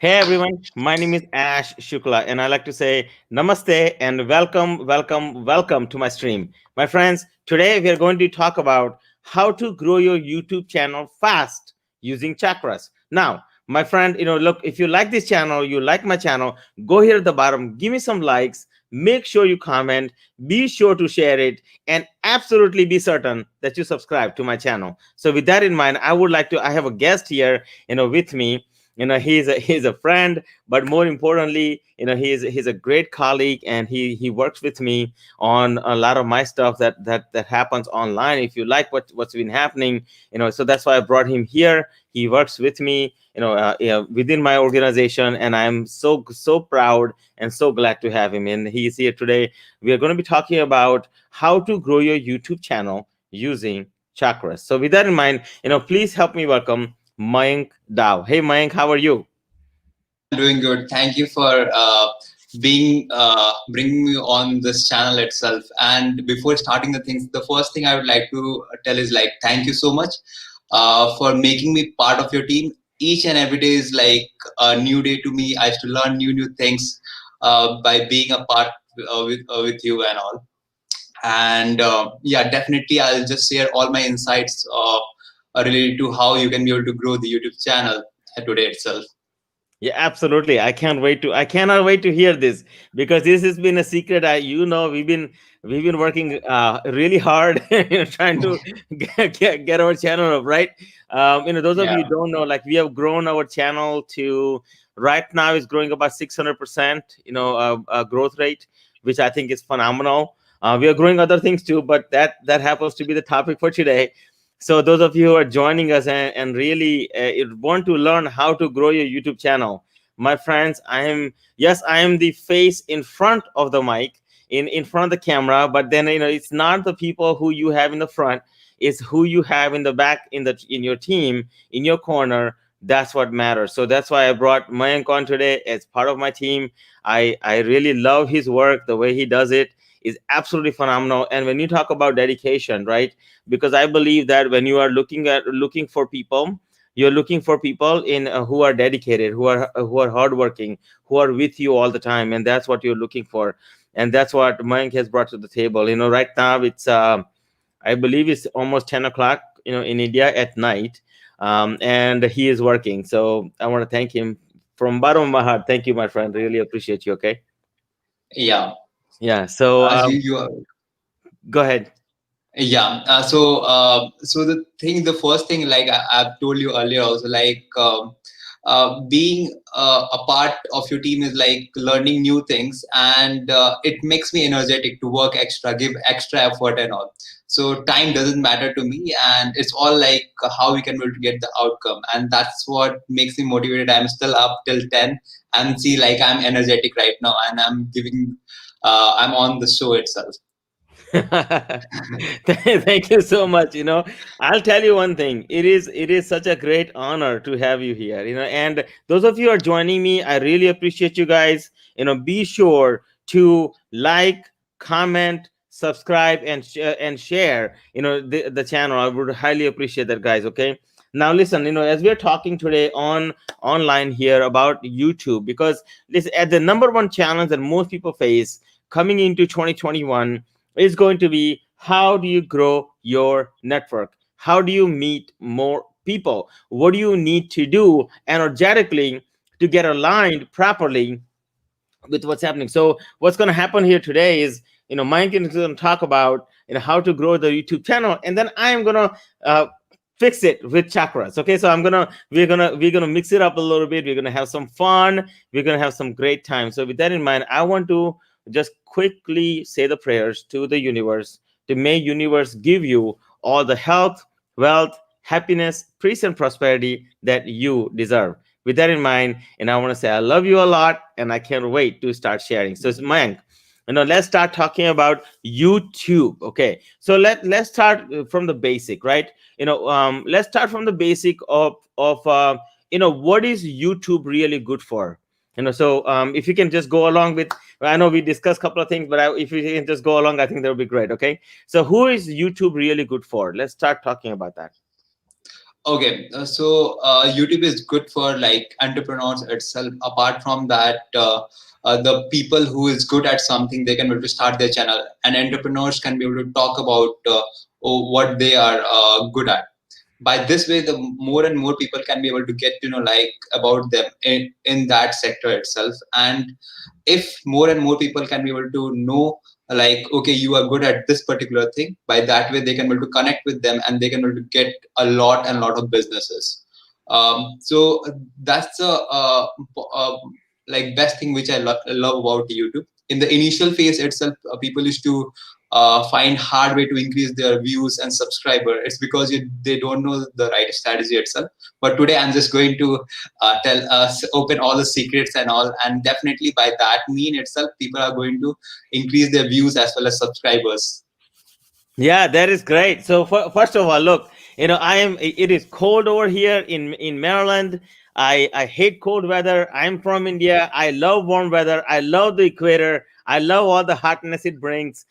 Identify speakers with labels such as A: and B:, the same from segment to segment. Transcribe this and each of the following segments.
A: Hey everyone, my name is Ash Shukla, and I like to say namaste and welcome, welcome, welcome to my stream. My friends, today we are going to talk about how to grow your YouTube channel fast using chakras. Now, my friend, look, if you like this channel, you like my channel, go here at the bottom, give me some likes, make sure you comment, be sure to share it, and absolutely be certain that you subscribe to my channel. So, with that in mind, I have a guest here, with me. He's a friend, but more importantly, he's a great colleague, and he works with me on a lot of my stuff that happens online. If you like what's been happening, so that's why I brought him here. He works with me, within my organization, and I'm so proud and so glad to have him. And he's here today. We are going to be talking about how to grow your YouTube channel using chakras. So with that in mind, please help me welcome Mayank Dow. Hey Mayank, how are you?
B: I'm doing good. Thank you for being bringing me on this channel itself. And before starting the things, the first thing I would like to tell is like thank you so much for making me part of your team. Each and every day is like a new day to me. I have to learn new things by being a part with you and all. And yeah, definitely I'll just share all my insights related to how you can be able to grow the YouTube channel today itself.
A: Yeah, absolutely. I cannot wait to hear this, because this has been a secret. We've been working really hard trying to get our channel up, right? Those of you
B: Yeah.
A: who don't know, like, we have grown our channel to right now is growing about 600%, growth rate, which I think is phenomenal. We are growing other things too, but that happens to be the topic for today. So those of you who are joining us and really want to learn how to grow your YouTube channel, my friends, I am the face in front of the mic, in front of the camera, but then it's not the people who you have in the front, it's who you have in the back, in your team, in your corner. That's what matters. So that's why I brought Mayank on today as part of my team. I really love his work. The way he does it is absolutely phenomenal. And when you talk about dedication, right? Because I believe that when you are looking for people, you're looking for people in who are dedicated, who are hardworking, who are with you all the time, and that's what you're looking for. And that's what Mayank has brought to the table. Right now it's I believe it's almost 10 o'clock, in India at night, and he is working. So I want to thank him from bottom of my heart. Thank you, my friend. Really appreciate you. Okay.
B: Yeah.
A: Yeah. So
B: As you are.
A: go ahead.
B: Yeah. So the thing, the first thing, like I've told you earlier, also like being a part of your team is like learning new things, and it makes me energetic to work extra, give extra effort and all. So time doesn't matter to me, and it's all like how we can be able to get the outcome, and that's what makes me motivated. I'm still up till 10, and see like I'm energetic right now, and I'm giving, I'm on the show itself.
A: Thank you so much. I'll tell you one thing. It is such a great honor to have you here. And those of you who are joining me, I really appreciate you guys. Be sure to like, comment, subscribe, and share. The channel. I would highly appreciate that, guys. Okay. Now listen. As we're talking today online here about YouTube, because this at the number one challenge that most people face coming into 2021 is going to be, how do you grow your network? How do you meet more people? What do you need to do energetically to get aligned properly with what's happening? So what's going to happen here today is, Mike is going to talk about how to grow the YouTube channel, and then I am going to fix it with chakras. Okay, so we're gonna mix it up a little bit. We're gonna have some fun. We're gonna have some great time. So with that in mind, I want to just quickly say the prayers to the universe, to may universe give you all the health, wealth, happiness, peace, and prosperity that you deserve. With that in mind, and I want to say I love you a lot, and I can't wait to start sharing. So, Mayank, let's start talking about YouTube. Okay, so let's start from the basic, right? Let's start from the basic of what is YouTube really good for. So if you can just go along with, I know we discussed a couple of things, but if you can just go along, I think that would be great. Okay, so who is YouTube really good for? Let's start talking about that.
B: Okay, YouTube is good for like entrepreneurs itself. Apart from that, the people who is good at something, they can be able to start their channel, and entrepreneurs can be able to talk about what they are good at. By this way, the more and more people can be able to get to know like about them in that sector itself. And if more and more people can be able to know like, okay, you are good at this particular thing, by that way they can be able to connect with them, and they can be able to get a lot and lot of businesses. So that's the like best thing which I love about YouTube. In the initial phase itself, people used to find hard way to increase their views and subscriber. It's because they don't know the right strategy itself. But today I'm just going to tell us, open all the secrets and all, and definitely by that mean itself, people are going to increase their views as well as subscribers.
A: Yeah, that is great. So first of all, look, I am. It is cold over here in Maryland. I hate cold weather. I'm from India. I love warm weather. I love the equator. I love all the hotness it brings.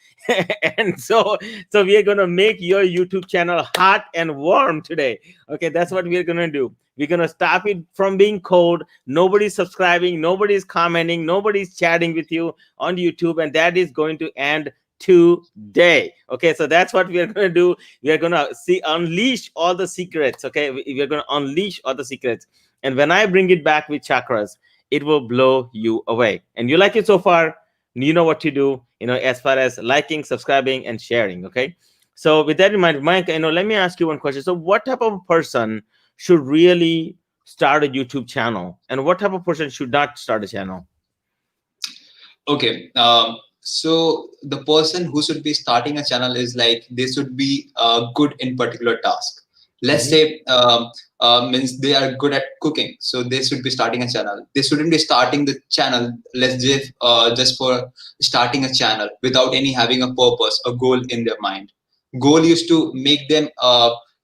A: And so we are gonna make your YouTube channel hot and warm today. Okay, that's what we are gonna do. We're gonna stop it from being cold. Nobody's subscribing. Nobody's commenting. Nobody's chatting with you on YouTube, and that is going to end today. Okay, so that's what we are going to do. We are going to unleash all the secrets. Okay, we are going to unleash all the secrets, and when I bring it back with chakras, it will blow you away. And you like it so far, you know what to do, as far as liking, subscribing, and sharing. Okay, so with that in mind, Mike, let me ask you one question. So what type of person should really start a YouTube channel, and what type of person should not start a channel?
B: Okay. So the person who should be starting a channel is like, they should be good in particular task. Let's
A: Mhm.
B: say means they are good at cooking, so they should be starting a channel. They shouldn't be starting the channel, let's say just for starting a channel without any having a purpose, a goal in their mind. Goal used to make them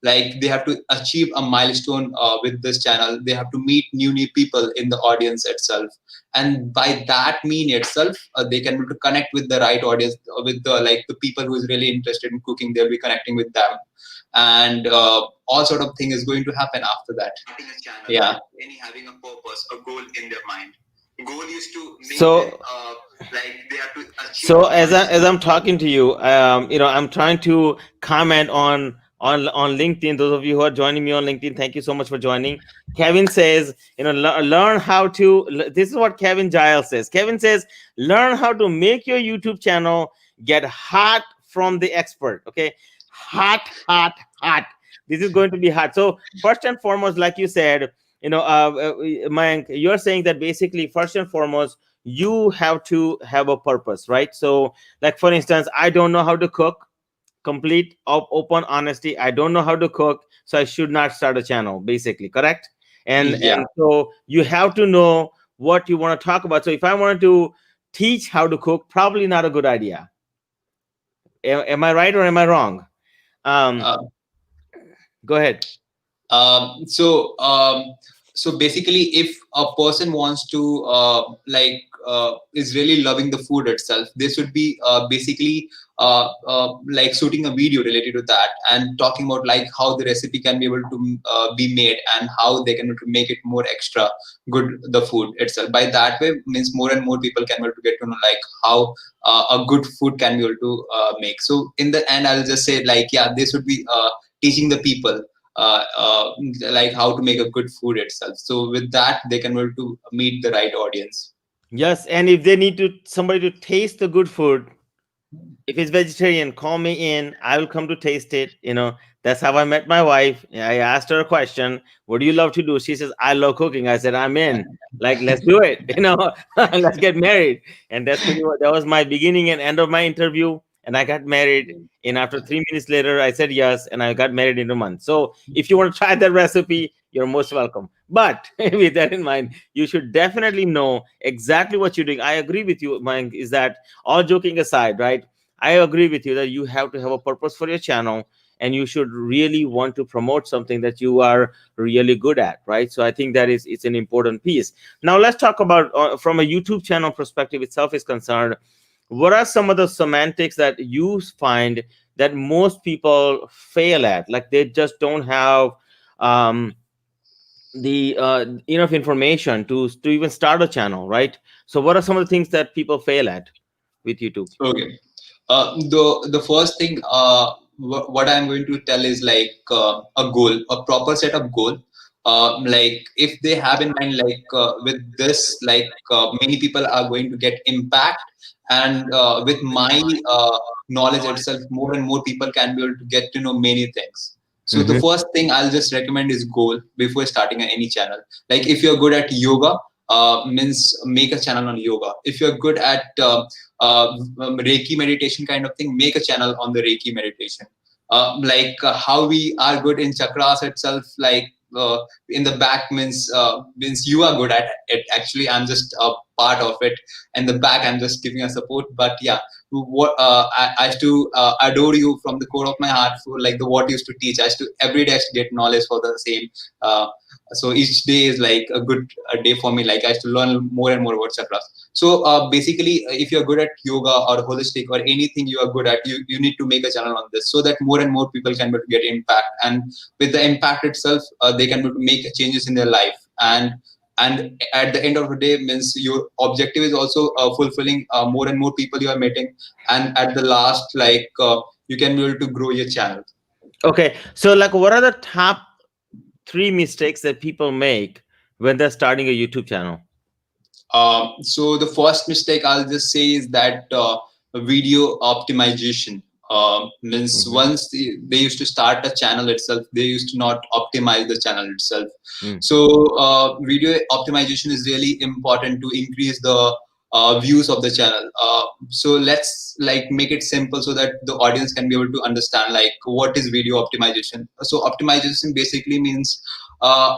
B: like they have to achieve a milestone with this channel. They have to meet new people in the audience itself, and by that mean itself, they can be able to connect with the right audience, with the like the people who is really interested in cooking. They'll be connecting with them, and all sort of thing is going to happen after that. Yeah. Any having a purpose, a goal in their mind. Goal is to make
A: So
B: them like they have to achieve
A: so
B: a
A: as
B: milestone.
A: I'm talking to you, I'm trying to comment on LinkedIn. Those of you who are joining me on LinkedIn, thank you so much for joining. Kevin says, learn how to. This is what Kevin Giles says. Kevin says, learn how to make your YouTube channel get hot from the expert. Okay, hot, hot, hot. This is going to be hot. So first and foremost, like you said, Mayank, you're saying that basically first and foremost, you have to have a purpose, right? So like for instance, I don't know how to cook. Complete open honesty, I don't know how to cook, so I should not start a channel, basically, correct? And
B: Yeah.
A: so you have to know what you want to talk about. So if I wanted to teach how to cook, probably not a good idea. Am I right or am I wrong? um
B: Uh,
A: Go ahead.
B: Um, so um, so basically, if a person wants to is really loving the food itself, they should be basically like shooting a video related to that and talking about like how the recipe can be able to be made, and how they can make it more extra good, the food itself. By that way means more and more people can be able to get to know like how a good food can be able to make. So in the end, I'll just say like, yeah, they should be teaching the people uh, uh, like how to make a good food itself. So with that, they can be able to meet the right audience.
A: Yes, and if they need to somebody to taste the good food, if it's vegetarian, call me in. I will come to taste it. That's how I met my wife. I asked her a question. What do you love to do? She says, I love cooking. I said, I'm in. Like, let's do it. Let's get married. And that's pretty much, that was my beginning and end of my interview. And I got married. And after 3 minutes later, I said yes. And I got married in a month. So if you want to try that recipe, you're most welcome. But with that in mind, you should definitely know exactly what you're doing. I agree with you, Mike, is that all joking aside, right? I agree with you that you have to have a purpose for your channel, and you should really want to promote something that you are really good at, right? So I think that it's an important piece. Now let's talk about from a YouTube channel perspective itself is concerned. What are some of the semantics that you find that most people fail at? Like they just don't have um, the enough information to even start a channel, right? So what are some of the things that people fail at with YouTube?
B: Okay. The first thing what I'm going to tell is like a goal, a proper set of goal. Like if they have in mind like with this like many people are going to get impact, and with my knowledge itself, more and more people can be able to get to know many things. So the
A: Hmm.
B: first thing I'll just recommend is goal before starting any channel. Like if you're good at yoga, means make a channel on yoga. If you're good at Reiki meditation kind of thing, make a channel on the Reiki meditation. How we are good in chakras itself, like in the back means you are good at it. Actually, I'm just a part of it. In the back, I'm just giving a support. But yeah, what I used to adore you from the core of my heart for like the what you used to teach. I used to every day I used to get knowledge for the same. So each day is like a good a day for me. Like I used to learn more and more about chakras. So basically, if you're good at yoga or holistic or anything you are good at, you need to make a channel on this so that more and more people can be able to get impact. And with the impact itself, they can be able to make changes in their life. And at the end of the day, means your objective is also fulfilling more and more people you are meeting. And at the last, like you can be able to grow your channel.
A: Okay, so like what are the top three mistakes that people make when they're starting a YouTube channel?
B: So the first mistake I'll just say is that video optimization. Means
A: Hmm.
B: once they used to start a channel itself, they used to not optimize the channel itself.
A: Mm.
B: So video optimization is really important to increase the views of the channel. So let's like make it simple so that the audience can be able to understand like what is video optimization. So optimization basically means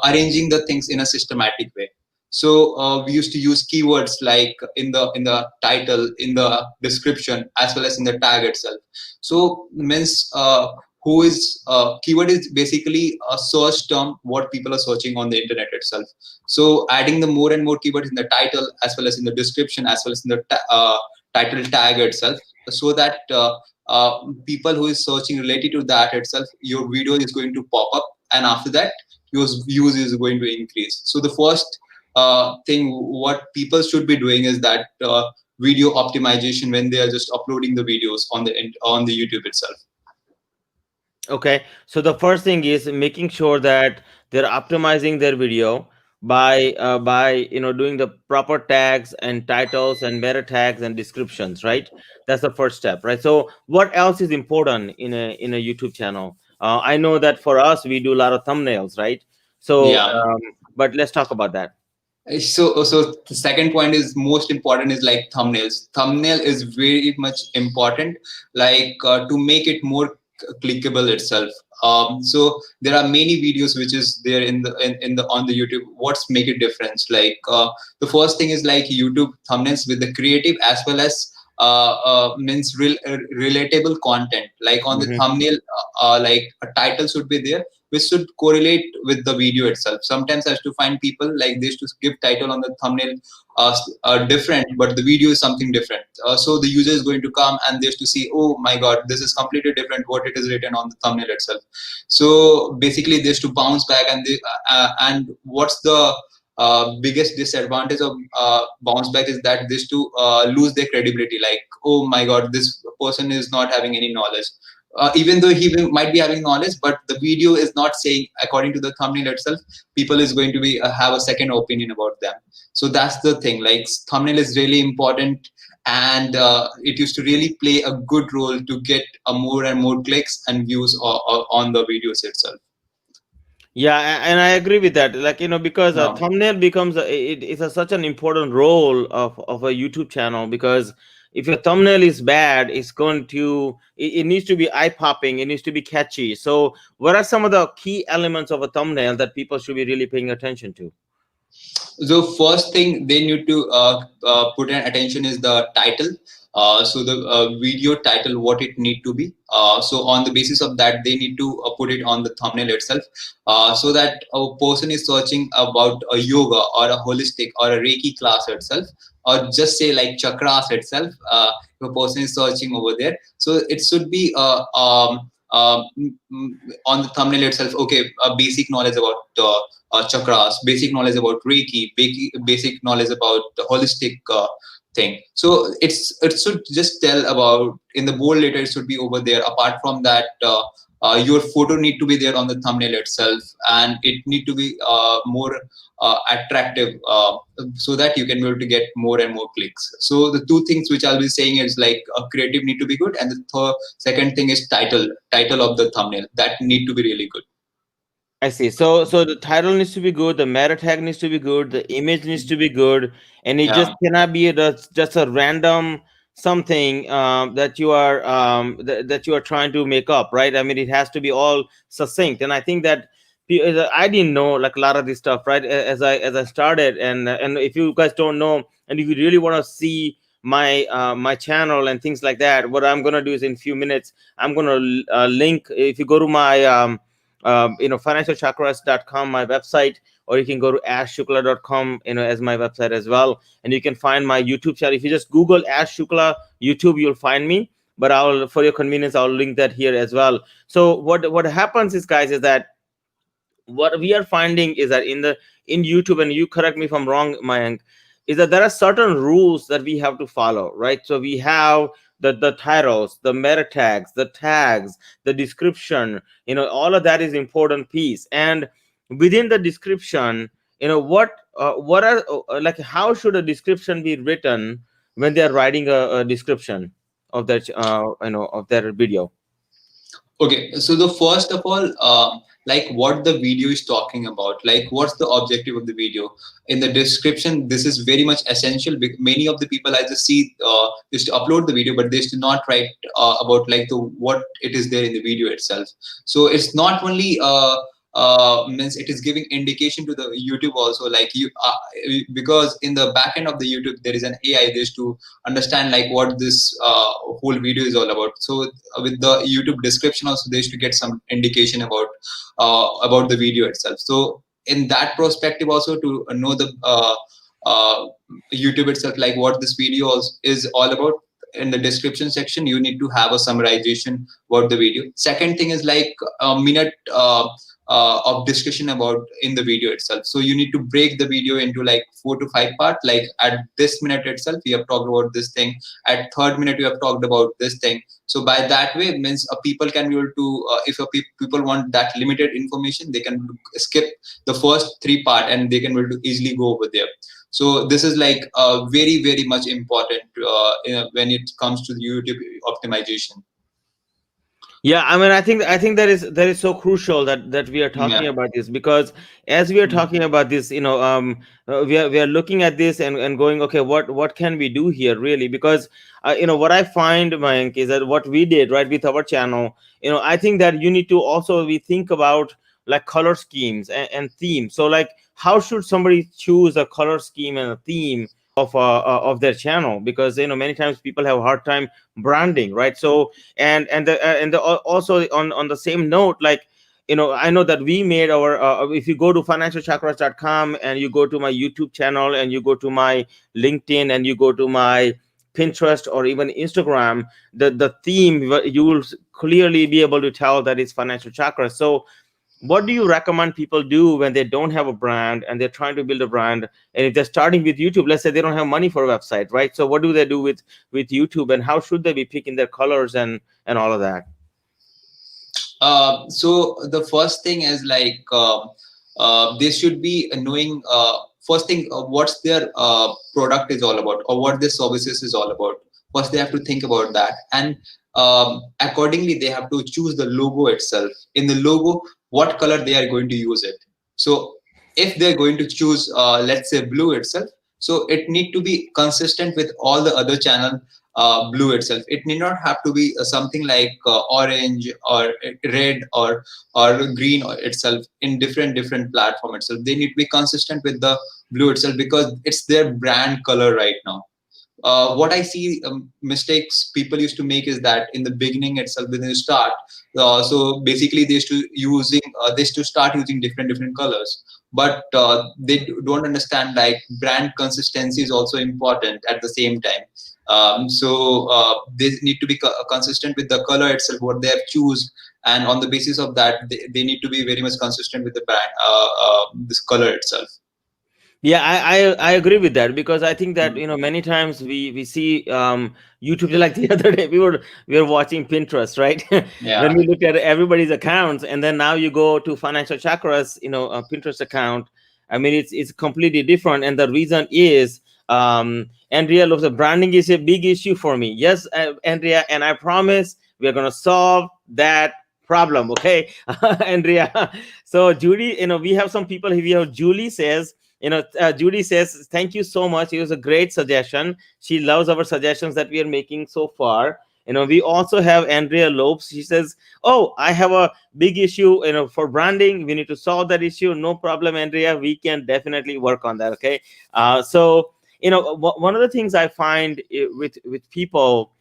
B: arranging the things in a systematic way. So we used to use keywords like in the title, in the description, as well as in the tag itself. So means who is keyword is basically a search term what people are searching on the internet itself. So adding the more and more keywords in the title as well as in the description as well as in the title tag itself, so that people who is searching related to that itself, your video is going to pop up, and after that your views is going to increase. So the first thing what people should be doing is that video optimization when they are just uploading the videos on the YouTube itself.
A: Okay, so the first thing is making sure that they're optimizing their video by doing the proper tags and titles and meta tags and descriptions, right? That's the first step, right? So what else is important in a YouTube channel? I know that for us we do a lot of thumbnails, right? So
B: Yeah.
A: but let's talk about that.
B: So the second point is most important is like thumbnails. Thumbnail is very much important, like to make it more clickable itself. So there are many videos which is there in the on the YouTube. What's make it difference? Like the first thing is like YouTube thumbnails with the creative as well as means relatable content. Like on the
A: Hmm.
B: thumbnail, like a title should be there which should correlate with the video itself. Sometimes I have to find people like this to give title on the thumbnail different, but the video is something different. So the user is going to come and they have to see, oh my god, this is completely different what it is written on the thumbnail itself. So basically, they have to bounce back, and what's the biggest disadvantage of bounce back is that this to lose their credibility. Like, oh my god, this person is not having any knowledge, even though might be having knowledge, but the video is not saying according to the thumbnail itself. People is going to be have a second opinion about them. So that's the thing. Like thumbnail is really important, and it used to really play a good role to get more and more clicks and views on the videos itself.
A: Yeah, and I agree with that. Like, because a
B: No.
A: thumbnail becomes it is such an important role of a YouTube channel, because if your thumbnail is bad, it's going to it needs to be eye popping, it needs to be catchy. So, what are some of the key elements of a thumbnail that people should be really paying attention to?
B: So first thing they need to put an attention is the title. So the video title, what it need to be. So on the basis of that, they need to put it on the thumbnail itself, so that a person is searching about a yoga or a holistic or a Reiki class itself, or just say like chakras itself. If a person is searching over there, so it should be on the thumbnail itself, okay, basic knowledge about chakras, basic knowledge about Reiki, basic knowledge about the holistic thing. So it should just tell about, in the bold letter it should be over there. Apart from that, your photo need to be there on the thumbnail itself, and it need to be more attractive, so that you can be able to get more and more clicks. So the two things which I'll be saying is like creative need to be good, and the second thing is title of the thumbnail, that need to be really good.
A: I see. So the title needs to be good, the meta tag needs to be good, the image needs to be good, and it just
B: Yeah.
A: cannot be just a random something that you are trying to make up, right? I mean, it has to be all succinct, and I think that I didn't know like a lot of this stuff, right? As I started, and if you guys don't know, and if you really want to see my channel and things like that, what I'm gonna do is in few minutes I'm gonna link. If you go to my financialchakras.com, my website, or you can go to ashshukla.com, as my website as well, and you can find my YouTube channel. If you just Google Ash Shukla YouTube, you'll find me. But I'll, for your convenience, I'll link that here as well. So what happens is, guys, is that what we are finding is that in YouTube, and you correct me if I'm wrong, Mayank, is that there are certain rules that we have to follow, right? So we have the titles, the meta tags, the tags, the description, all of that is important piece. And within the description, what are like, how should a description be written when they are writing a description of that of their video?
B: Okay, so the first of all, like what the video is talking about, like what's the objective of the video. In the description, this is very much essential. Many of the people I just see used to upload the video, but they used to not write about like the what it is there in the video itself. So it's not only means it is giving indication to the YouTube also, like you because in the back end of the YouTube there is an AI there to understand like what this whole video is all about. So with the YouTube description also they used to get some indication about the video itself. So in that perspective also, to know the uh, YouTube itself, like what this video is all about, in the description section you need to have a summarization about the video. Second thing is like a minute of discussion about in the video itself. So you need to break the video into like 4 to 5 parts. Like at this minute itself, we have talked about this thing. At third minute, we have talked about this thing. So by that way, it means people can be able to, if people want that limited information, they can skip the first 3 part and they can be able to easily go over there. So this is like very, very much important when it comes to the YouTube optimization.
A: Yeah, I mean, I think that is so crucial that we are talking
B: Yeah.
A: about this, because as we are talking about this, we are looking at this and going, okay, what can we do here really? Because what I find, Mayank, is that what we did right with our channel, I think that you need to also we think about like color schemes and themes. So like, how should somebody choose a color scheme and a theme of their channel? Because many times people have a hard time branding, right? So also on the same note, like, I know that we made our if you go to financialchakras.com and you go to my YouTube channel and you go to my LinkedIn and you go to my Pinterest or even Instagram, the theme, you will clearly be able to tell that it's financial chakras. So what do you recommend people do when they don't have a brand and they're trying to build a brand? And if they're starting with YouTube, let's say they don't have money for a website, right? So what do they do with YouTube, and how should they be picking their colors and all of that?
B: So the first thing is like they should be knowing first thing what's their product is all about, or what their services is all about. First they have to think about that, and accordingly they have to choose the logo itself. In the logo, what color they are going to use it. So if they're going to choose let's say blue itself, so it need to be consistent with all the other channel blue itself. It need not have to be something like orange or red or green or itself in different platform itself. They need to be consistent with the blue itself because it's their brand color right now. What I see mistakes people used to make is that in the beginning itself when they start, so basically they used to start using different colors, but they don't understand like brand consistency is also important at the same time. So they need to be consistent with the color itself what they have choose, and on the basis of that, they need to be very much consistent with the brand, this color itself.
A: Yeah, I agree with that, because I think that,
B: Mm.
A: many times we see YouTube. Like the other day, we were watching Pinterest, right? When
B: Yeah.
A: we look at everybody's accounts, and then now you go to Financial Chakras, Pinterest account. I mean, it's completely different, and the reason is, Andrea, looks, the branding is a big issue for me. Yes, Andrea, and I promise we are gonna solve that problem. Okay, Andrea. So Judy, we have some people here. Julie says, Judy says, thank you so much. It was a great suggestion. She loves our suggestions that we are making so far. We also have Andrea Lopes. She says, oh, I have a big issue, for branding. We need to solve that issue. No problem, Andrea. We can definitely work on that. Okay. So, one of the things I find, with people,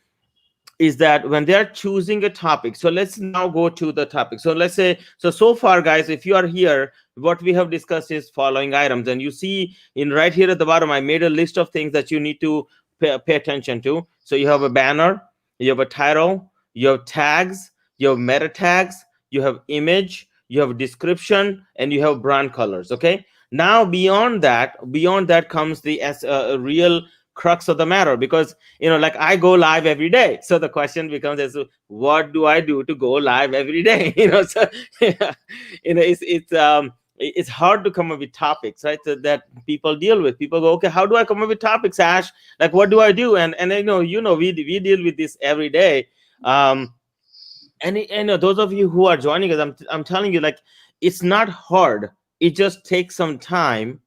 A: is that when they're choosing a topic. So let's now go to the topic. So let's say, so far, guys, if you are here, what we have discussed is following items, and you see in right here at the bottom, I made a list of things that you need to pay attention to. So you have a banner, you have a title, you have tags, you have meta tags, you have image, you have description, and you have brand colors. Okay. Now beyond that comes the real crux of the matter, because like I go live every day. So the question becomes, as what do I do to go live every day? So it's hard to come up with topics, right? So that people deal with. People go, okay, how do I come up with topics, Ash? Like, what do I do? And we deal with this every day. Um, and those of you who are joining us, I'm telling you, like, it's not hard. It just takes some time,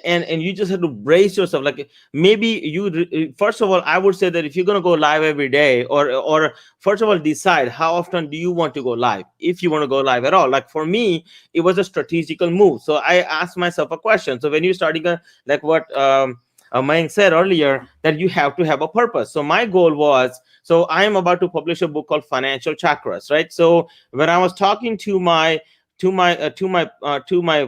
A: and you just have to brace yourself. Like, maybe first of all, I would say that if you're going to go live every day, or first of all, decide how often do you want to go live, if you want to go live at all. Like, for me, it was a strategical move. So I asked myself a question. So when you're starting like what Mayank said earlier, that you have to have a purpose. So my goal was, so I am about to publish a book called Financial Chakras, right? So when I was talking to my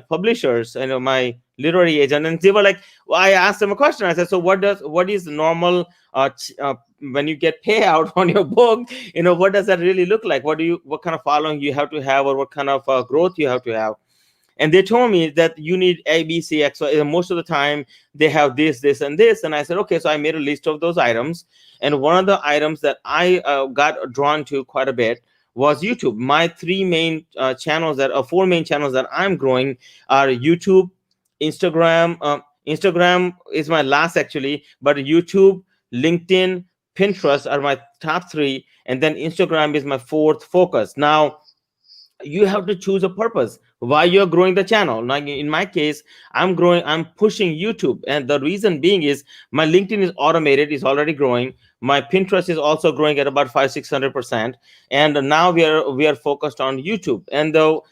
A: publishers, my literary agent, and they were like, well, I asked them a question. I said, so what is normal, when you get payout on your book? What does that really look like? What kind of following you have to have, or what kind of growth you have to have? And they told me that you need A, B, C, X, Y. And most of the time they have this, and this. And I said, okay. So I made a list of those items. And one of the items that I got drawn to quite a bit was YouTube. My four main channels that I'm growing are YouTube, Instagram. Instagram is my last, actually, but YouTube, LinkedIn, Pinterest are my top three. And then Instagram is my fourth focus. Now, you have to choose a purpose why you're growing the channel. Like in my case, I'm pushing YouTube, and the reason being is my LinkedIn is automated, is already growing. My Pinterest is also growing at about 500-600%, and now we are focused on YouTube. And though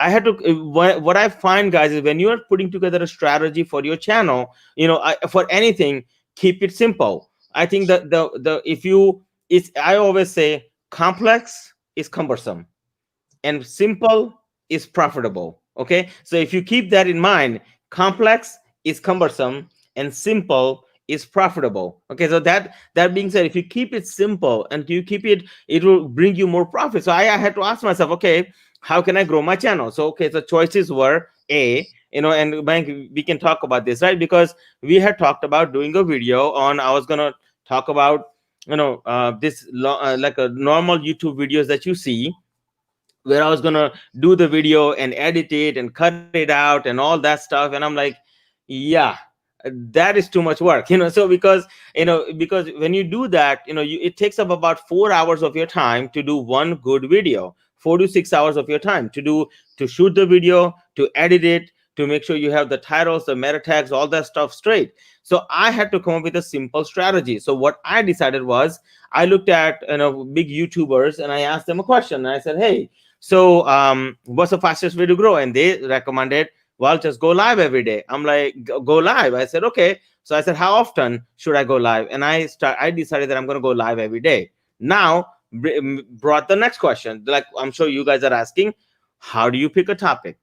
A: I had to, what I find, guys, is when you are putting together a strategy for your channel, for anything, keep it simple. I think that the if you it's I always say, complex is cumbersome and simple is profitable. Okay, so if you keep that in mind, complex is cumbersome and simple is profitable. Okay, so that being said, if you keep it simple and you keep it will bring you more profit. So I had to ask myself, okay, how can I grow my channel? So okay, so choices were A, and Mayank, we can talk about this, right? Because we had talked about doing a video on, I was gonna talk about, like a normal YouTube videos that you see, where I was gonna do the video and edit it and cut it out and all that stuff. And I'm like, yeah, that is too much work, So because when you do that, it takes up about 4 hours of your time to do one good video, 4 to 6 hours of your time to shoot the video, to edit it, to make sure you have the titles, the meta tags, all that stuff straight. So I had to come up with a simple strategy. So what I decided was, I looked at big YouTubers, and I asked them a question, and I said, hey, so what's the fastest way to grow? And they recommended, well, just go live every day. I'm like, go live. I said, okay. So I said, how often should I go live? And I decided that I'm going to go live every day. Now brought the next question. Like, I'm sure you guys are asking, how do you pick a topic?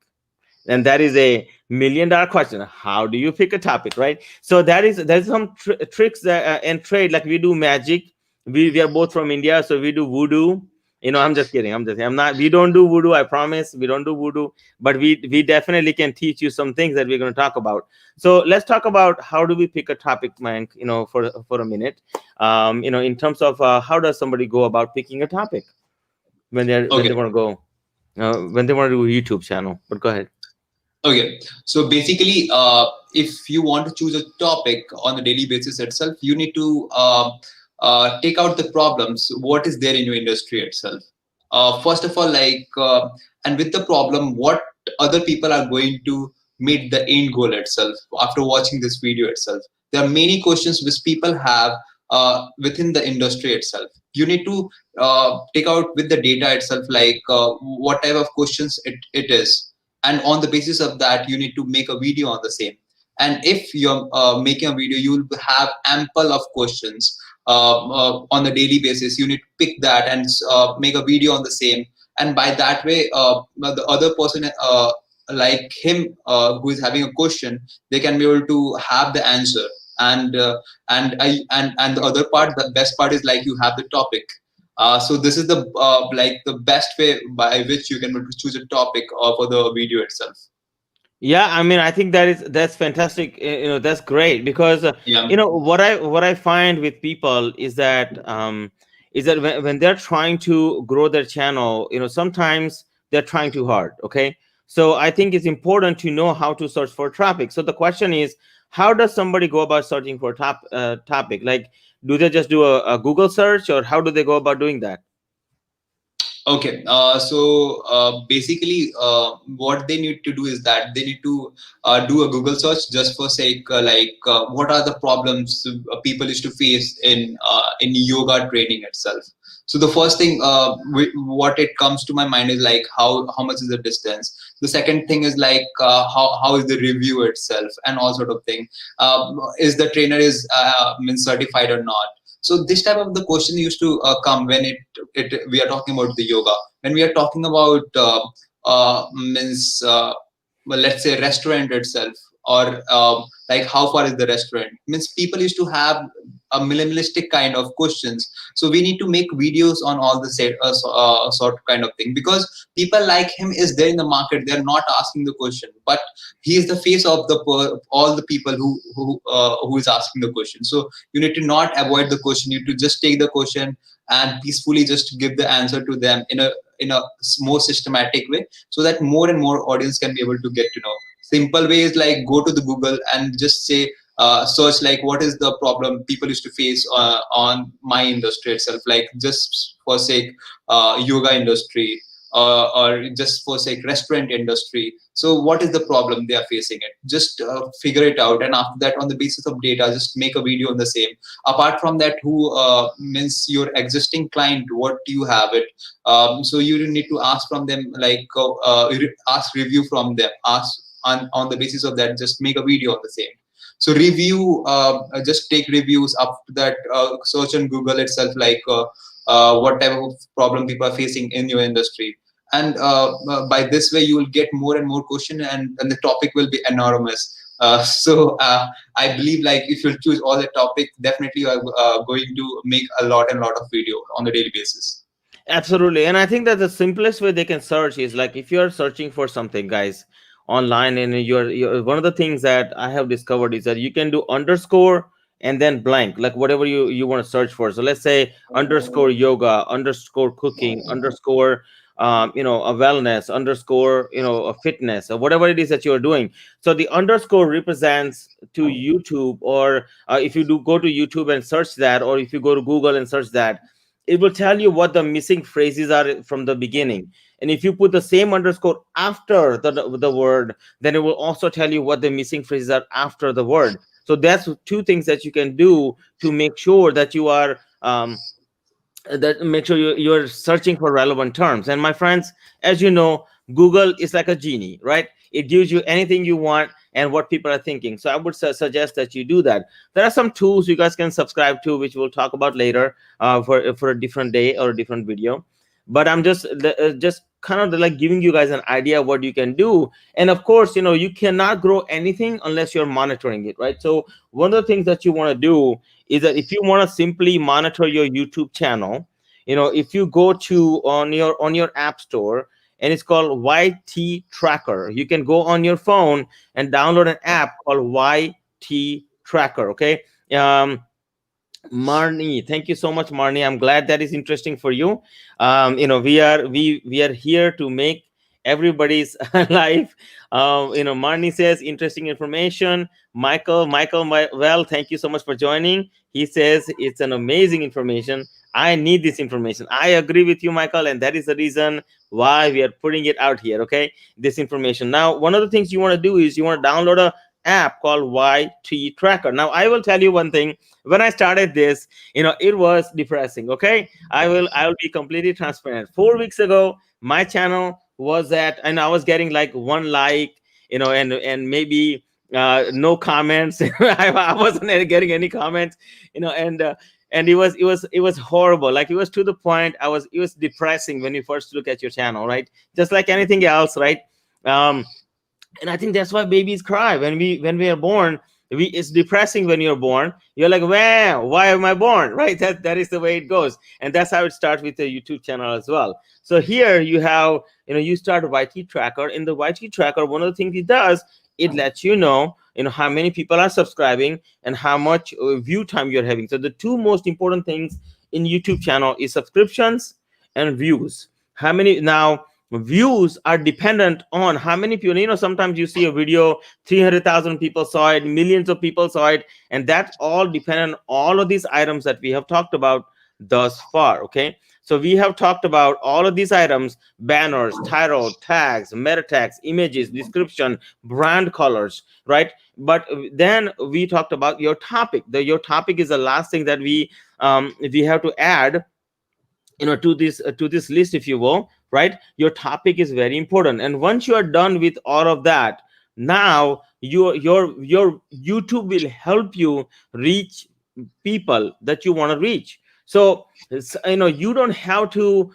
A: And that is a $1 million question. How do you pick a topic, right? So there's some tricks and trade. Like, we do magic. We are both from India, so we do voodoo, I'm just kidding. I'm not. We don't do voodoo. I promise. We don't do voodoo. But we definitely can teach you some things that we're going to talk about. So let's talk about how do we pick a topic, Mank. For a minute. In terms of how does somebody go about picking a topic when they
B: Okay.
A: want to go when they want to do a YouTube channel. But go ahead.
B: Okay, so basically, if you want to choose a topic on a daily basis itself, you need to take out the problems. What is there in your industry itself? First of all, and with the problem, what other people are going to meet the end goal itself after watching this video itself. There are many questions which people have within the industry itself. You need to take out with the data itself, what type of questions it is, and on the basis of that you need to make a video on the same. And if you're making a video, you will have ample of questions on a daily basis. You need to pick that and make a video on the same, and by that way the other person like him who is having a question, they can be able to have the answer. And the other part, the best part is like you have the topic. So this is the the best way by which you can choose a topic for the video itself.
A: Yeah, I mean, I think that's fantastic. That's great because
B: Yeah.
A: what I find with people is that when they're trying to grow their channel, sometimes they're trying too hard. Okay, so I think it's important to know how to search for traffic. So the question is, how does somebody go about searching for topic? Like, do they just do a Google search, or how do they go about doing that?
B: Okay, so basically, what they need to do is that they need to do a Google search just for sake, what are the problems people used to face in yoga training itself. So the first thing, what it comes to my mind is like how much is the distance. The second thing is like how is the review itself, and all sort of thing. Is the trainer is means certified or not? So this type of the question used to come when it we are talking about the yoga. When we are talking about means well, let's say restaurant itself, or like how far is the restaurant, means people used to have a minimalistic kind of questions. So we need to make videos on all the sort of kind of thing, because people like him is there in the market. They're not asking the question, but he is the face of all the people who is asking the question. So you need to not avoid the question. You need to just take the question and peacefully just give the answer to them in a more systematic way, so that more and more audience can be able to get to know. Simple way is like go to the Google and just say search like what is the problem people used to face on my industry itself, like just for sake yoga industry, or just for sake restaurant industry. So what is the problem they are facing it, just figure it out, and after that on the basis of data just make a video on the same. Apart from that, who means your existing client, what do you have it, so you need to ask from them, ask review from them, ask on the basis of that just make a video on the same. So review, just take reviews. After that search on Google itself, what type of problem people are facing in your industry. And by this way you will get more and more question, and the topic will be enormous. So I believe like if you choose all the topic, definitely you are going to make a lot and lot of video on a daily basis.
A: Absolutely. And I think that the simplest way they can search is like if you're searching for something, guys, online, and you're one of the things that I have discovered is that you can do underscore and then blank, like whatever you want to search for. So let's say underscore yoga, underscore cooking, underscore a wellness, underscore a fitness, or whatever it is that you're doing. So the underscore represents to YouTube, or if you do go to YouTube and search that, or if you go to Google and search that, it will tell you what the missing phrases are from the beginning. And if you put the same underscore after the word, then it will also tell you what the missing phrases are after the word. So that's two things that you can do to make sure that you are that make sure you're searching for relevant terms. And my friends, as you know, Google is like a genie, right? It gives you anything you want and what people are thinking. So I would suggest that you do that. There are some tools you guys can subscribe to, which we'll talk about later for a different day or a different video. But I'm just kind of like giving you guys an idea of what you can do. And of course, you cannot grow anything unless you're monitoring it, right? So one of the things that you want to do is that if you want to simply monitor your YouTube channel, if you go to on your app store, and it's called YT Tracker. You can go on your phone and download an app called YT Tracker. Okay. um Marnie, thank you so much, Marnie. I'm glad that is interesting for you. We are here to make everybody's life. Marnie says interesting information. Michael, well, thank you so much for joining. He says it's an amazing information. I need this information. I agree with you, Michael, and that is the reason why we are putting it out here. Okay, this information. Now, one of the things you want to do is you want to download a app called YT Tracker. Now, I will tell you one thing. When I started this, it was depressing. Okay, I will be completely transparent. 4 weeks ago, my channel was at, and I was getting like one like, and maybe no comments. I wasn't getting any comments, and it was horrible. Like, it was to the point, it was depressing when you first look at your channel, right? Just like anything else, right? um and I think that's why babies cry when we are born. It's depressing when you're born. You're like, wow, why am I born? Right? That is the way it goes. And that's how it starts with the YouTube channel as well. So here you have, you start a YT Tracker. In the YT Tracker, one of the things it does, it lets how many people are subscribing and how much view time you're having. So the two most important things in YouTube channel is subscriptions and views. How many now? Views are dependent on how many people. Sometimes you see a video, 300,000 people saw it, millions of people saw it, and that's all dependent on all of these items that we have talked about thus far. Okay, so we have talked about all of these items: banners, title, tags, meta tags, images, description, brand colors, right? But then we talked about your topic. Your topic is the last thing that we have to add, to this list, if you will. Right, your topic is very important. And once you are done with all of that, now your YouTube will help you reach people that you want to reach. So you don't have to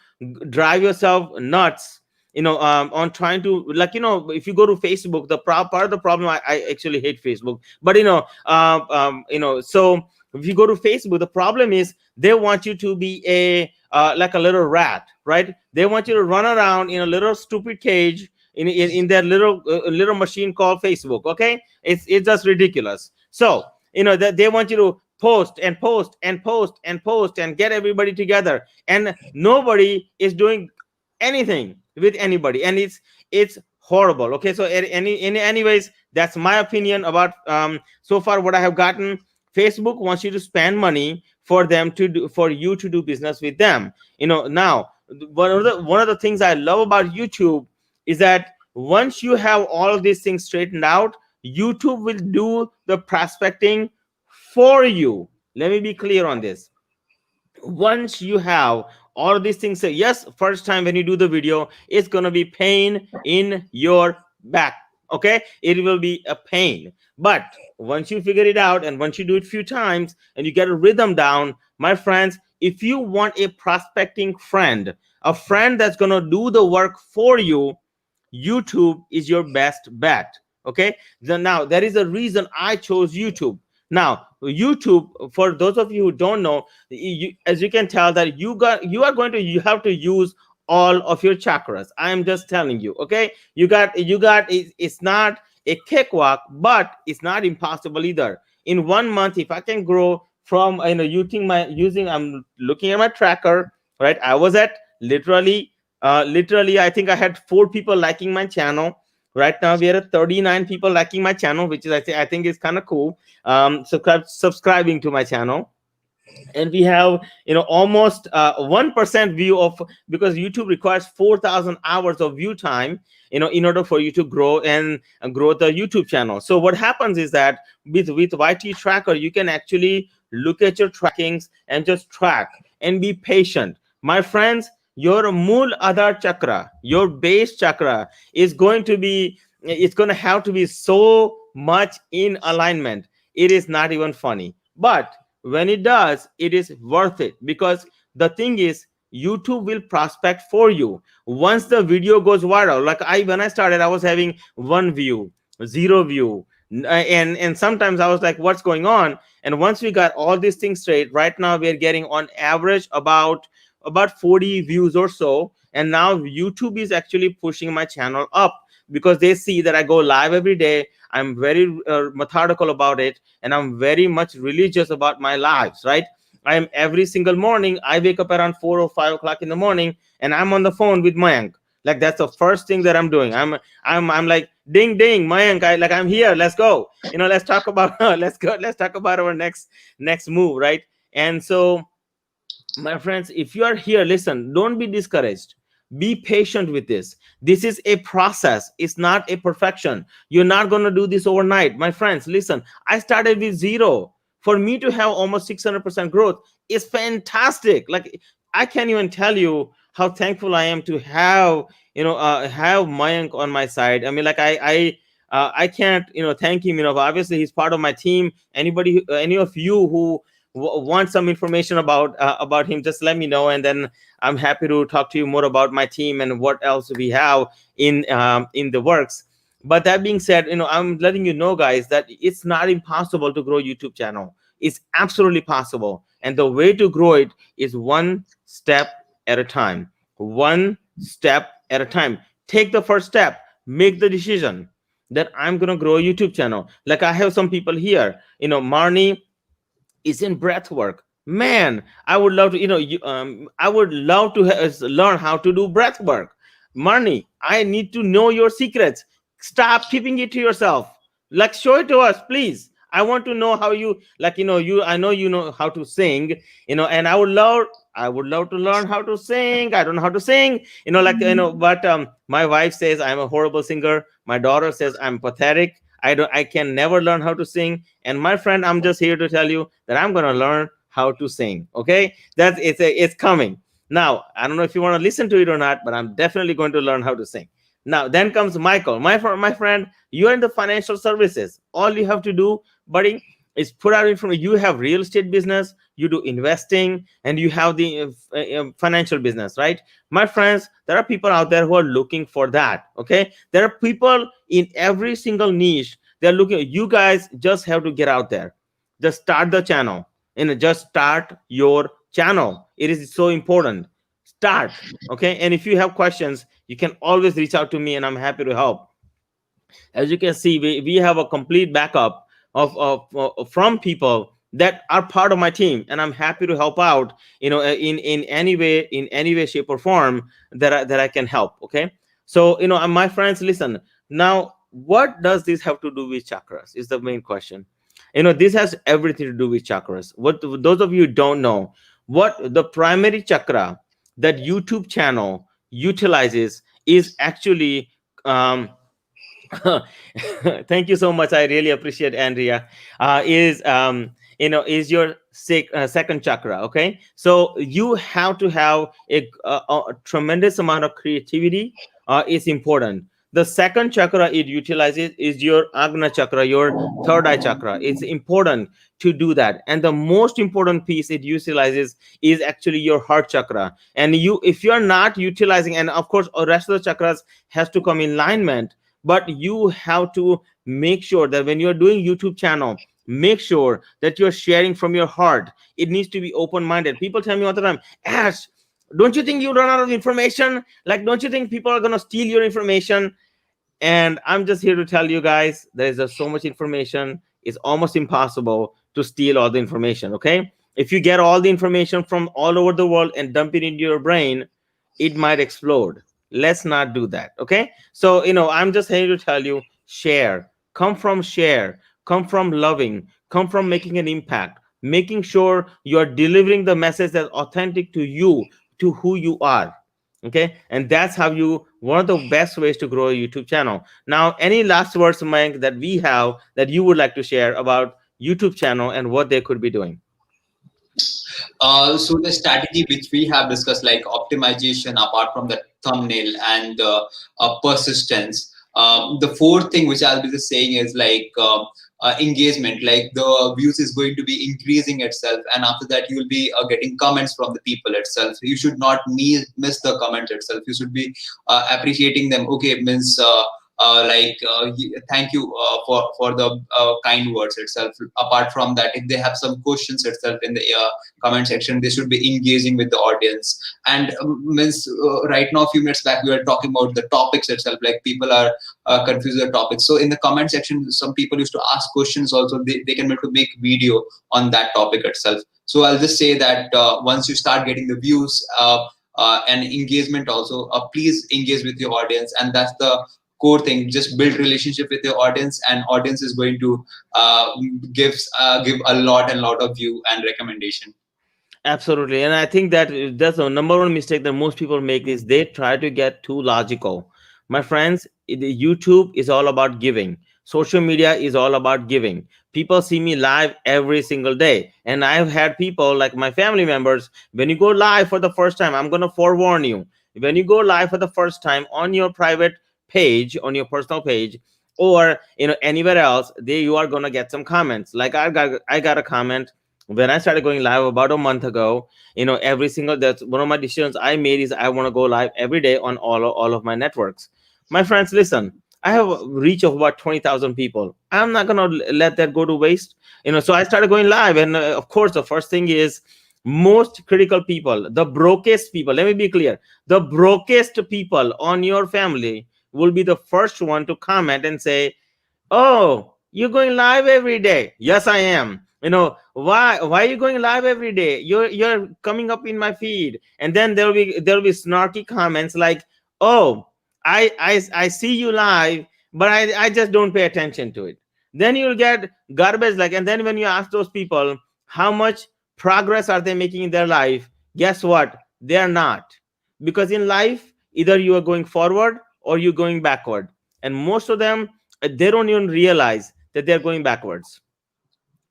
A: drive yourself nuts, on trying to, like, if you go to Facebook, part of the problem, I actually hate Facebook, but so if you go to Facebook, the problem is they want you to be like a little rat, right? They want you to run around in a little stupid cage in their little machine called Facebook. Okay, it's just ridiculous. So that they want you to post and post and post and post and get everybody together, and nobody is doing anything with anybody, and it's horrible. Okay, so anyways, that's my opinion about so far what I have gotten. Facebook wants you to spend money for you to do business with them. Now, one of the things I love about YouTube is that once you have all of these things straightened out, YouTube will do the prospecting for you. Let me be clear on this. Once you have all these things, say yes, first time when you do the video, it's going to be pain in your back. Okay, it will be a pain. But once you figure it out, and once you do it a few times and you get a rhythm down, my friends, if you want a prospecting friend, a friend that's going to do the work for you, YouTube is your best bet. Okay, now there is a reason I chose YouTube. Now, YouTube, for those of you who don't know, as you can tell, that you have to use all of your chakras. I am just telling you. Okay, it's not a cakewalk, but it's not impossible either. In 1 month, if I can grow from using I'm looking at my tracker, right? I was at literally, I think I had 4 people liking my channel. Right now we are at 39 people liking my channel, which is I think is kind of cool. Subscribing to my channel, and we have almost 1% view of, because YouTube requires 4,000 hours of view time, in order for you to grow and grow the YouTube channel. So what happens is that with YT Tracker, you can actually look at your trackings and just track and be patient, my friends. Your mool adhar chakra, your base chakra, is going to be, it's going to have to be so much in alignment. It is not even funny, but when it does, it is worth it, because the thing is, YouTube will prospect for you once the video goes viral. Like, when I started, I was having 1 view, 0 view, and sometimes I was like, what's going on? And once we got all these things straight, right now we're getting on average about about 40 views or so, and now YouTube is actually pushing my channel up because they see that I go live every day. I'm very methodical about it, and I'm very much religious about my lives, right? I am every single morning. I wake up around 4 or 5 o'clock in the morning, and I'm on the phone with Mayank. Like that's the first thing that I'm doing. I'm like, ding ding, Mayank. I'm here. Let's go. Let's talk about let's go. Let's talk about our next move, right? And so, my friends, if you are here, listen, don't be discouraged. Be patient with this. This is a process, it's not a perfection. You're not going to do this overnight, my friends. Listen, I started with zero. For me to have almost 600% growth is fantastic. Like, I can't even tell you how thankful I am to have Mayank on my side. I mean, like, I can't thank him enough. Obviously, he's part of my team. Any of you who want some information about him, just let me know, and then I'm happy to talk to you more about my team and what else we have in the works. But that being said, I'm letting you know, guys, that it's not impossible to grow YouTube channel. It's absolutely possible, and the way to grow it is one step at a time. One step at a time. Take the first step. Make the decision that I'm gonna grow a YouTube channel. Like, I have some people here, Marnie is in breath work. Man, I would love to, I would love to learn how to do breath work. Marnie, I need to know your secrets. Stop keeping it to yourself. Like, show it to us, please. I want to know how you, I know you know how to sing, and I would love to learn how to sing. I don't know how to sing, but my wife says I'm a horrible singer. My daughter says I'm pathetic. I can never learn how to sing. And my friend, I'm just here to tell you that I'm gonna learn how to sing. Okay, it's coming. Now, I don't know if you want to listen to it or not, but I'm definitely going to learn how to sing. Now, then comes Michael, my friend. You're in the financial services. All you have to do, buddy, is put out information. You have real estate business, you do investing, and you have the financial business, right? My friends, there are people out there who are looking for that. Okay, there are people in every single niche. They're looking. You guys just have to get out there. Just start the channel, and just start your channel. It is so important. Start. Okay, and if you have questions, you can always reach out to me, and I'm happy to help. As you can see, we have a complete backup from people that are part of my team, and I'm happy to help out, in any way, shape, or form that I can help. Okay, so, my friends, listen. Now, what does this have to do with chakras is the main question. This has everything to do with chakras. What those of you who don't know, what the primary chakra that YouTube channel utilizes is actually, thank you so much. I really appreciate, Andrea. Is your second chakra. Okay, so you have to have a tremendous amount of creativity. Is important. The second chakra it utilizes is your Agna chakra, your third eye chakra. It's important to do that, and the most important piece it utilizes is actually your heart chakra. And if you're not utilizing, and of course, the rest of the chakras has to come in alignment, but you have to make sure that when you're doing YouTube channel, make sure that you're sharing from your heart. It needs to be open-minded. People tell me all the time, Ash, don't you think you run out of information? Like, don't you think people are going to steal your information? And I'm just here to tell you guys, there's just so much information. It's almost impossible to steal all the information. Okay, if you get all the information from all over the world and dump it into your brain, it might explode. Let's not do that. Okay, so, I'm just here to tell you, share. Come from loving, come from making an impact, making sure you're delivering the message that's authentic to you, to who you are. Okay, and that's how one of the best ways to grow a YouTube channel. Now, any last words, Mike, that we have that you would like to share about YouTube channel and what they could be doing?
B: So the strategy which we have discussed, like optimization, apart from the thumbnail and persistence, the fourth thing which I'll be just saying is like engagement. Like the views is going to be increasing itself, and after that you will be getting comments from the people itself. You should not miss the comment itself. You should be appreciating them. Okay, means thank you for the kind words itself. Apart from that, if they have some questions itself in the comment section, they should be engaging with the audience. And means right now, a few minutes back, we were talking about the topics itself. Like people are confused with the topics. So in the comment section, some people used to ask questions. Also, they can able to make video on that topic itself. So I'll just say that once you start getting the views and engagement also, please engage with your audience, and that's the core thing. Just build relationship with your audience, and audience is going to give a lot and lot of view and recommendation.
A: Absolutely. And I think that that's the number one mistake that most people make is they try to get too logical. My friends, YouTube is all about giving. Social media is all about giving. People see me live every single day. And I've had people like my family members, when you go live for the first time, I'm going to forewarn you. When you go live for the first time on your private page, on your personal page, or anywhere else, you are going to get some comments. Like I got a comment when I started going live about a month ago. Every single That's one of my decisions I made, is I want to go live every day on all of my networks. My friends, listen, I have a reach of about 20,000 people. I'm not gonna let that go to waste. So I started going live, and of course, the first thing is most critical people, the brokest people. Let me be clear: the brokest people on your family will be the first one to comment and say, "Oh, you're going live every day." Yes, I am. Why are you going live every day? You're coming up in my feed. And then there'll be snarky comments like, "Oh, I see you live, but I just don't pay attention to it." Then you'll get garbage like, and then when you ask those people how much progress are they making in their life, guess what? They are not. Because in life, either you are going forward or you're going backward. And most of them, they don't even realize that they're going backwards.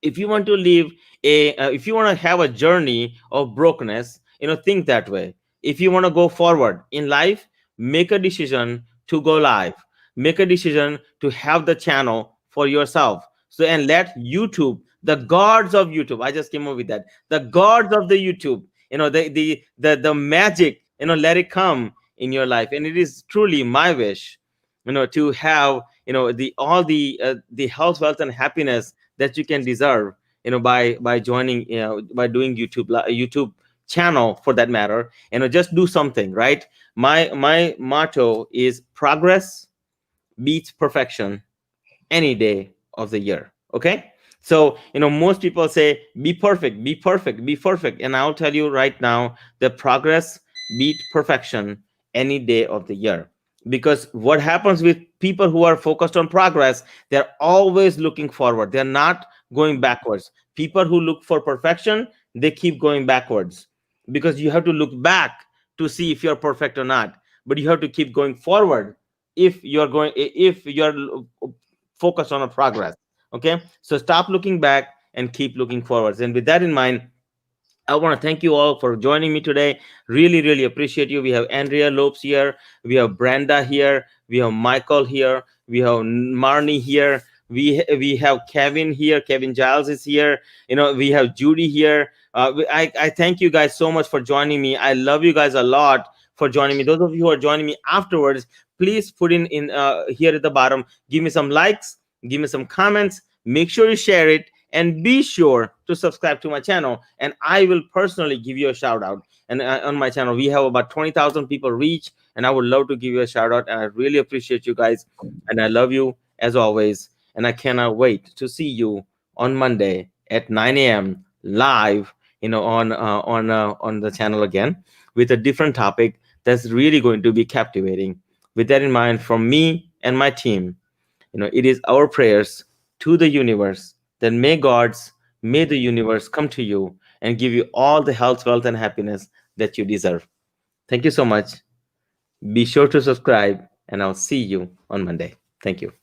A: If you want to live if you want to have a journey of brokenness, think that way. If you want to go forward in life, make a decision to go live. Make a decision to have the channel for yourself. So, and let YouTube, the gods of YouTube, I just came up with that, the gods of the YouTube, the magic, let it come in your life. And it is truly my wish, to have, the health, wealth, and happiness that you can deserve, by joining, by doing YouTube channel, for that matter. Just do something right. My motto is progress beats perfection any day of the year. Okay. So, most people say, be perfect, be perfect, be perfect. And I'll tell you right now, the progress beat perfection any day of the year. Because what happens with people who are focused on progress, they're always looking forward. They're not going backwards. People who look for perfection, they keep going backwards, because you have to look back to see if you're perfect or not. But you have to keep going forward if you're focused on a progress. Okay. So stop looking back and keep looking forwards. And with that in mind, I want to thank you all for joining me today. Really, really appreciate you. We have Andrea Lopes here. We have Brenda here. We have Michael here. We have Marnie here. We have Kevin here. Kevin Giles is here. We have Judy here. I thank you guys so much for joining me. I love you guys a lot for joining me. Those of you who are joining me afterwards, please put in here at the bottom. Give me some likes. Give me some comments. Make sure you share it, and be sure to subscribe to my channel, and I will personally give you a shout out. And on my channel, we have about 20,000 people reach, and I would love to give you a shout out. And I really appreciate you guys, and I love you as always. And I cannot wait to see you on Monday at 9 a.m. live, on the channel again, with a different topic that's really going to be captivating. With that in mind, from me and my team, it is our prayers to the universe, then may the universe come to you and give you all the health, wealth, and happiness that you deserve. Thank you so much. Be sure to subscribe, and I'll see you on Monday. Thank you.